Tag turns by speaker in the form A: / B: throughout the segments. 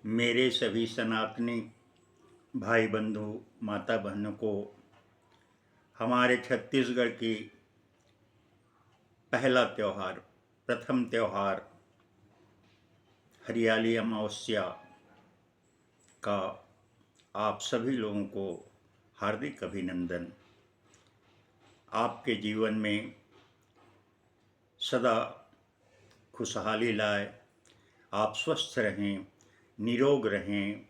A: मेरे सभी सनातनी भाई बंधु माता बहनों को हमारे छत्तीसगढ़ की पहला त्यौहार प्रथम त्यौहार हरियाली अमावस्या का आप सभी लोगों को हार्दिक अभिनंदन। आपके जीवन में सदा खुशहाली लाए, आप स्वस्थ रहें, निरोग रहें,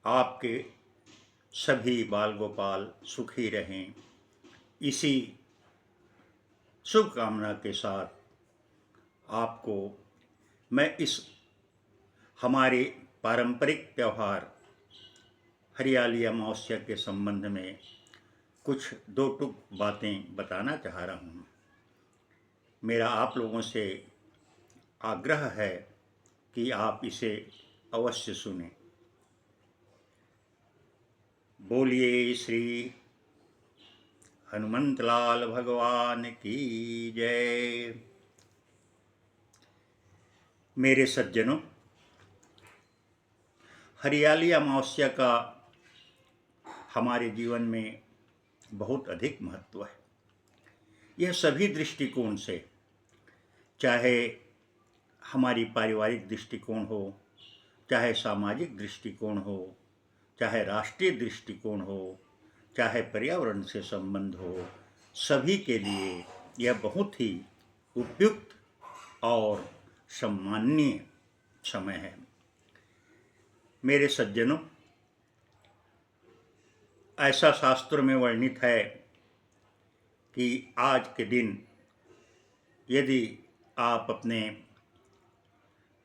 A: आपके सभी बाल गोपाल सुखी रहें। इसी शुभकामना के साथ आपको मैं इस हमारे पारंपरिक त्यौहार हरियाली अमावस्या के संबंध में कुछ दो टुक बातें बताना चाह रहा हूँ। मेरा आप लोगों से आग्रह है कि आप इसे अवश्य सुनें। बोलिए श्री हनुमंतलाल भगवान की जय। मेरे सज्जनों, हरियाली अमावस्या का हमारे जीवन में बहुत अधिक महत्व है। यह सभी दृष्टिकोण से, चाहे हमारी पारिवारिक दृष्टिकोण हो, चाहे सामाजिक दृष्टिकोण हो, चाहे राष्ट्रीय दृष्टिकोण हो, चाहे पर्यावरण से संबंध हो, सभी के लिए यह बहुत ही उपयुक्त और सम्माननीय समय है। मेरे सज्जनों, ऐसा शास्त्रों में वर्णित है कि आज के दिन यदि आप अपने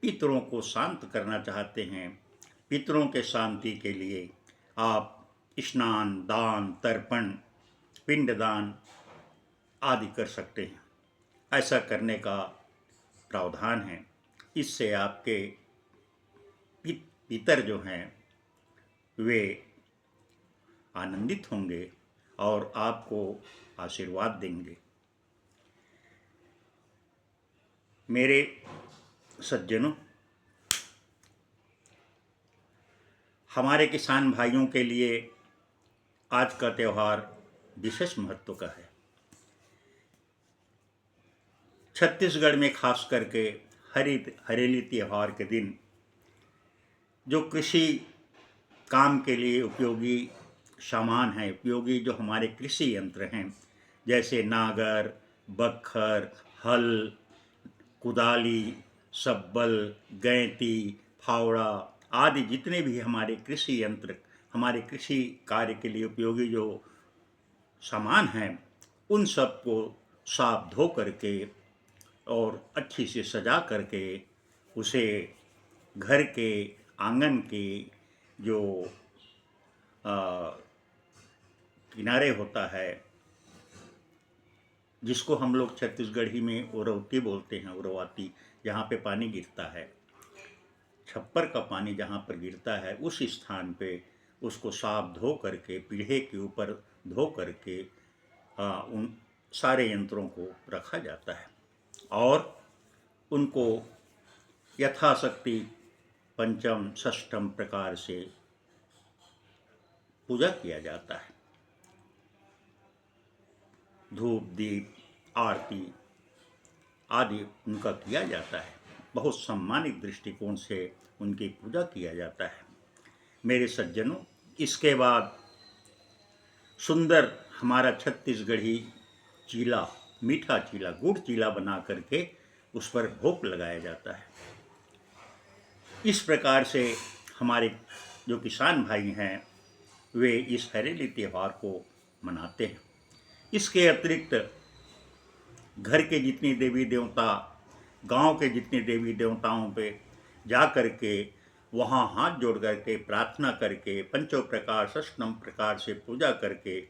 A: पितरों को शांत करना चाहते हैं, पितरों के शांति के लिए आप स्नान, दान, तर्पण, पिंडदान आदि कर सकते हैं। ऐसा करने का प्रावधान है। इससे आपके पितर जो हैं वे आनंदित होंगे और आपको आशीर्वाद देंगे। मेरे सज्जनों, हमारे किसान भाइयों के लिए आज का त्यौहार विशेष महत्व का है। छत्तीसगढ़ में खास करके हरेली त्यौहार के दिन जो कृषि काम के लिए उपयोगी सामान है, उपयोगी जो हमारे कृषि यंत्र हैं, जैसे नागर, बखर, हल, कुदाली, सब्बल, गैंती, फावड़ा आदि जितने भी हमारे कृषि यंत्र, हमारे कृषि कार्य के लिए उपयोगी जो सामान हैं, उन सब को साफ धो करके और अच्छी से सजा करके उसे घर के आंगन के जो किनारे होता है, जिसको हम लोग छत्तीसगढ़ी में उरवती बोलते हैं, उरवाती, जहाँ पे पानी गिरता है, छप्पर का पानी जहाँ पर गिरता है, उस स्थान पे उसको साफ धो करके, पीढ़े के ऊपर धो करके उन सारे यंत्रों को रखा जाता है और उनको यथाशक्ति पंचम षष्ठम प्रकार से पूजा किया जाता है। धूप, दीप, आरती आदि उनका किया जाता है। बहुत सम्मानित दृष्टिकोण से उनकी पूजा किया जाता है। मेरे सज्जनों, इसके बाद सुंदर हमारा छत्तीसगढ़ी चीला, मीठा चीला, गुड़ चीला बना करके उस पर भोग लगाया जाता है। इस प्रकार से हमारे जो किसान भाई हैं वे इस हरेली त्यौहार को मनाते हैं। इसके अतिरिक्त घर के जितनी देवी देवता, गांव के जितने देवी देवताओं पे जा करके वहाँ हाथ जोड़ करके प्रार्थना करके पंचों प्रकार षष्ठम प्रकार से पूजा करके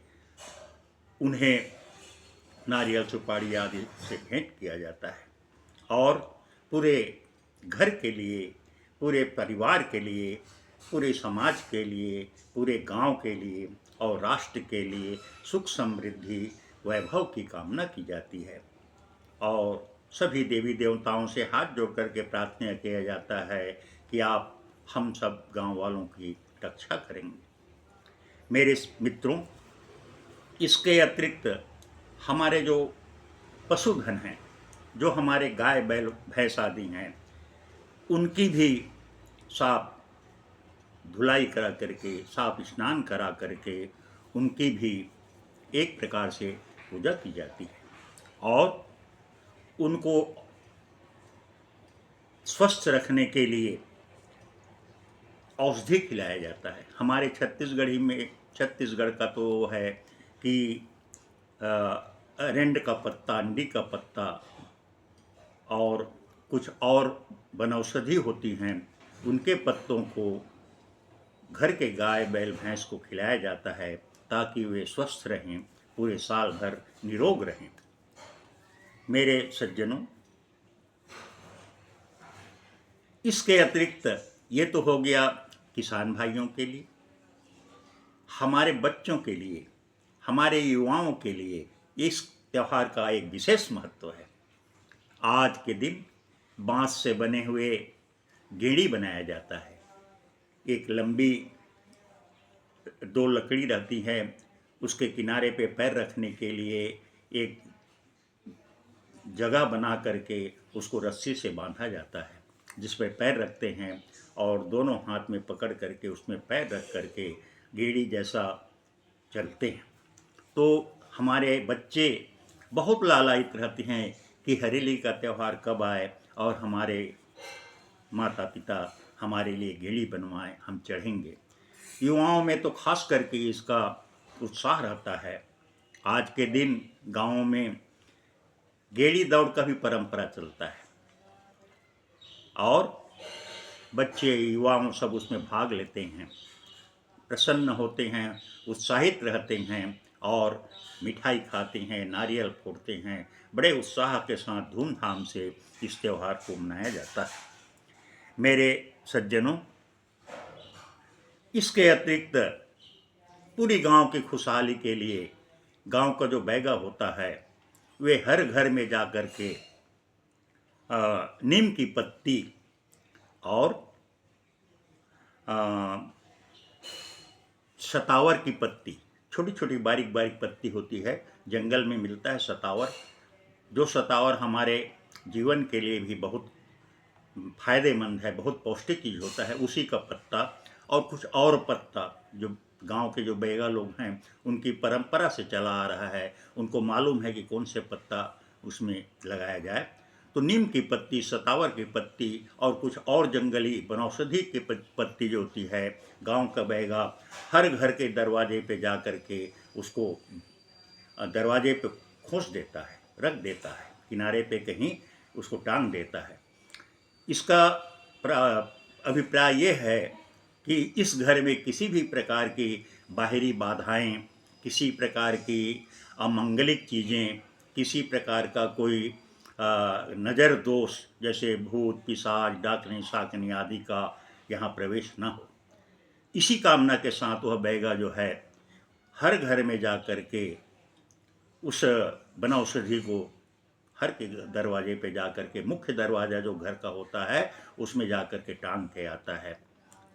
A: उन्हें नारियल सुपारी आदि से भेंट किया जाता है और पूरे घर के लिए, पूरे परिवार के लिए, पूरे समाज के लिए, पूरे गांव के लिए और राष्ट्र के लिए सुख समृद्धि वैभव की कामना की जाती है और सभी देवी देवताओं से हाथ जोड़ करके प्रार्थना किया जाता है कि आप हम सब गांव वालों की रक्षा करेंगे। मेरे मित्रों, इसके अतिरिक्त हमारे जो पशुधन हैं, जो हमारे गाय बैल भैंस आदि हैं, उनकी भी साफ धुलाई करा करके, साफ स्नान करा करके उनकी भी एक प्रकार से पूजा की जाती है और उनको स्वस्थ रखने के लिए औषधि खिलाया जाता है। हमारे छत्तीसगढ़ का तो है कि रेंड का पत्ता, अंडी का पत्ता और कुछ और वनौषधि होती हैं, उनके पत्तों को घर के गाय बैल भैंस को खिलाया जाता है ताकि वे स्वस्थ रहें, पूरे साल भर निरोग रहें। मेरे सज्जनों, इसके अतिरिक्त ये तो हो गया किसान भाइयों के लिए। हमारे बच्चों के लिए, हमारे युवाओं के लिए इस त्यौहार का एक विशेष महत्व है। आज के दिन बांस से बने हुए गेड़ी बनाया जाता है। एक लंबी 2 लकड़ी रहती है, उसके किनारे पे पैर रखने के लिए एक जगह बना करके उसको रस्सी से बांधा जाता है, जिस पे पैर रखते हैं और दोनों हाथ में पकड़ करके उसमें पैर रख करके गेड़ी जैसा चलते हैं। तो हमारे बच्चे बहुत लालायित रहते हैं कि हरेली का त्यौहार कब आए और हमारे माता पिता हमारे लिए गेड़ी बनवाएं, हम चढ़ेंगे। युवाओं में तो खास करके इसका उत्साह रहता है। आज के दिन गाँवों में गेड़ी दौड़ का भी परंपरा चलता है और बच्चे युवाओं सब उसमें भाग लेते हैं, प्रसन्न होते हैं, उत्साहित रहते हैं और मिठाई खाते हैं, नारियल फोड़ते हैं। बड़े उत्साह के साथ धूमधाम से इस त्यौहार को मनाया जाता है। मेरे सज्जनों, इसके अतिरिक्त पूरी गांव की खुशहाली के लिए गांव का जो बैगा होता है, वे हर घर में जा कर के नीम की पत्ती और सतावर की पत्ती, छोटी छोटी बारीक बारीक पत्ती होती है, जंगल में मिलता है सतावर। जो सतावर हमारे जीवन के लिए भी बहुत फायदेमंद है, बहुत पौष्टिक चीज़ होता है, उसी का पत्ता और कुछ और पत्ता जो गांव के जो बैगा लोग हैं उनकी परंपरा से चला आ रहा है, उनको मालूम है कि कौन से पत्ता उसमें लगाया जाए। तो नीम की पत्ती, सतावर की पत्ती और कुछ और जंगली वनौषधि की पत्ती जो होती है, गांव का बैगा हर घर के दरवाजे पे जा कर के उसको दरवाजे पे खोस देता है, रख देता है, किनारे पे कहीं उसको टांग देता है। इसका अभिप्राय ये है कि इस घर में किसी भी प्रकार की बाहरी बाधाएं, किसी प्रकार की अमंगलिक चीज़ें, किसी प्रकार का कोई नज़र दोष जैसे भूत पिशाच डाकनी शाकनी आदि का यहाँ प्रवेश न हो। इसी कामना के साथ वह बैगा जो है हर घर में जा कर के उस वनौषधि को हर के दरवाजे पे जा कर के, मुख्य दरवाज़ा जो घर का होता है उसमें जा कर के टांग के आता है।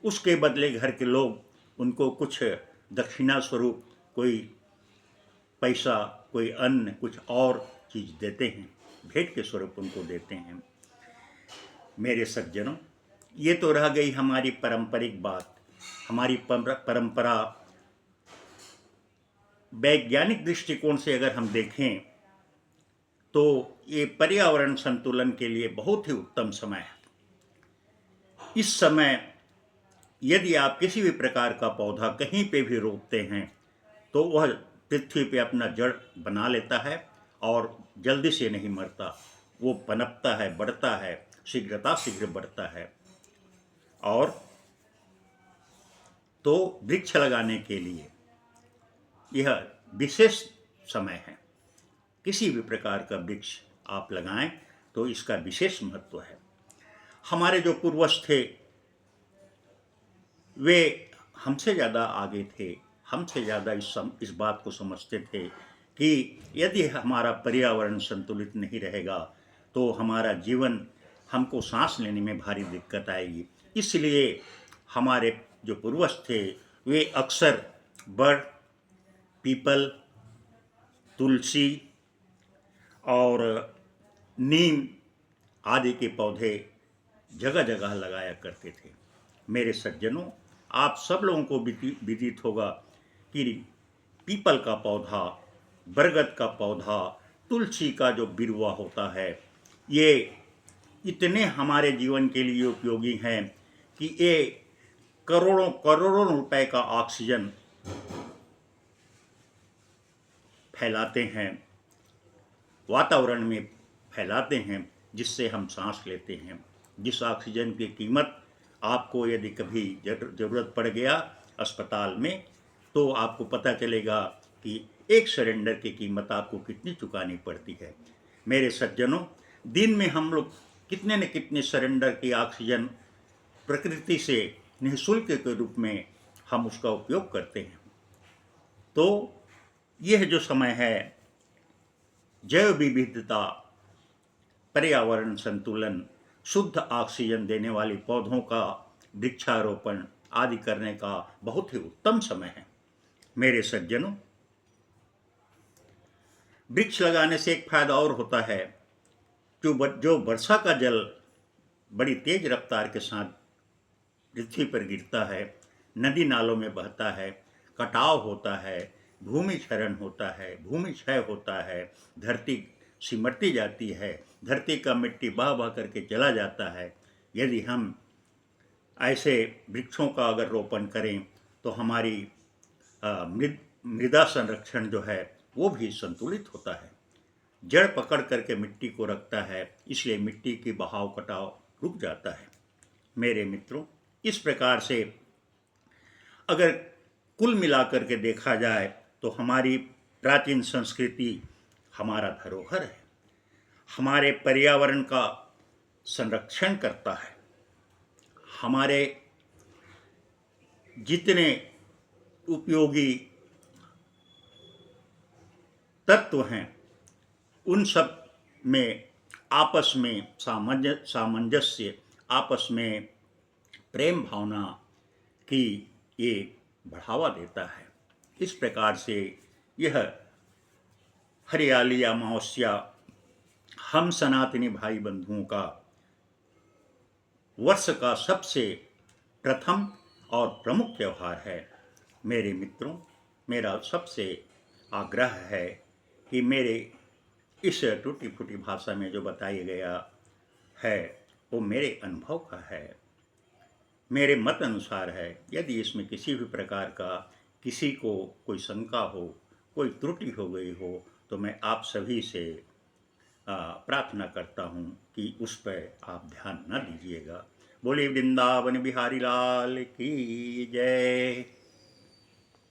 A: उसके बदले घर के लोग उनको कुछ दक्षिणा स्वरूप कोई पैसा, कोई अन्न, कुछ और चीज़ देते हैं, भेंट के स्वरूप उनको देते हैं। मेरे सज्जनों, ये तो रह गई हमारी पारंपरिक बात। हमारी परंपरा वैज्ञानिक दृष्टिकोण से अगर हम देखें तो ये पर्यावरण संतुलन के लिए बहुत ही उत्तम समय है। इस समय यदि आप किसी भी प्रकार का पौधा कहीं पे भी रोपते हैं तो वह पृथ्वी पे अपना जड़ बना लेता है और जल्दी से नहीं मरता, वो पनपता है, बढ़ता है, शीघ्र बढ़ता है। और तो वृक्ष लगाने के लिए यह विशेष समय है। किसी भी प्रकार का वृक्ष आप लगाएं तो इसका विशेष महत्व है। हमारे जो पूर्वज थे वे हमसे ज़्यादा आगे थे, हमसे ज़्यादा इस बात को समझते थे कि यदि हमारा पर्यावरण संतुलित नहीं रहेगा तो हमारा जीवन, हमको सांस लेने में भारी दिक्कत आएगी। इसलिए हमारे जो पूर्वज थे वे अक्सर बड़, पीपल, तुलसी और नीम आदि के पौधे जगह जगह लगाया करते थे। मेरे सज्जनों, आप सब लोगों को विदित होगा कि पीपल का पौधा, बरगद का पौधा, तुलसी का जो बिरवा होता है, ये इतने हमारे जीवन के लिए उपयोगी हैं कि ये करोड़ों करोड़ों रुपए का ऑक्सीजन फैलाते हैं, वातावरण में फैलाते हैं, जिससे हम सांस लेते हैं। जिस ऑक्सीजन की कीमत आपको यदि कभी ज़रूरत पड़ गया अस्पताल में, तो आपको पता चलेगा कि एक सिलेंडर की कीमत आपको कितनी चुकानी पड़ती है। मेरे सज्जनों, दिन में हम लोग कितने न कितने सिलेंडर की ऑक्सीजन प्रकृति से निःशुल्क के रूप में हम उसका उपयोग करते हैं। तो यह जो समय है, जैव विविधता, पर्यावरण संतुलन, शुद्ध ऑक्सीजन देने वाले पौधों का वृक्षारोपण आदि करने का बहुत ही उत्तम समय है। मेरे सज्जनों, वृक्ष लगाने से एक फायदा और होता है, जो वर्षा का जल बड़ी तेज रफ्तार के साथ पृथ्वी पर गिरता है, नदी नालों में बहता है, कटाव होता है, भूमि क्षरण होता है, भूमि क्षय होता है, धरती सिमटती जाती है, धरती का मिट्टी बह बह करके चला जाता है। यदि हम ऐसे वृक्षों का अगर रोपण करें तो हमारी मृदा संरक्षण जो है वो भी संतुलित होता है। जड़ पकड़ करके मिट्टी को रखता है, इसलिए मिट्टी की बहाव कटाव रुक जाता है। मेरे मित्रों, इस प्रकार से अगर कुल मिलाकर के देखा जाए तो हमारी प्राचीन संस्कृति हमारा धरोहर है, हमारे पर्यावरण का संरक्षण करता है। हमारे जितने उपयोगी तत्व हैं, उन सब में आपस में सामंजस्य, आपस में प्रेम भावना की ये बढ़ावा देता है। इस प्रकार से यह हरियाली अमावस्या हम सनातनी भाई बंधुओं का वर्ष का सबसे प्रथम और प्रमुख त्यौहार है। मेरे मित्रों, मेरा सबसे आग्रह है कि मेरे इस टूटी फूटी भाषा में जो बताया गया है वो मेरे अनुभव का है, मेरे मत अनुसार है। यदि इसमें किसी भी प्रकार का किसी को कोई शंका हो, कोई त्रुटि हो गई हो, तो मैं आप सभी से प्रार्थना करता हूँ कि उस पर आप ध्यान न दीजिएगा। बोले वृंदावन बिहारी लाल की जय।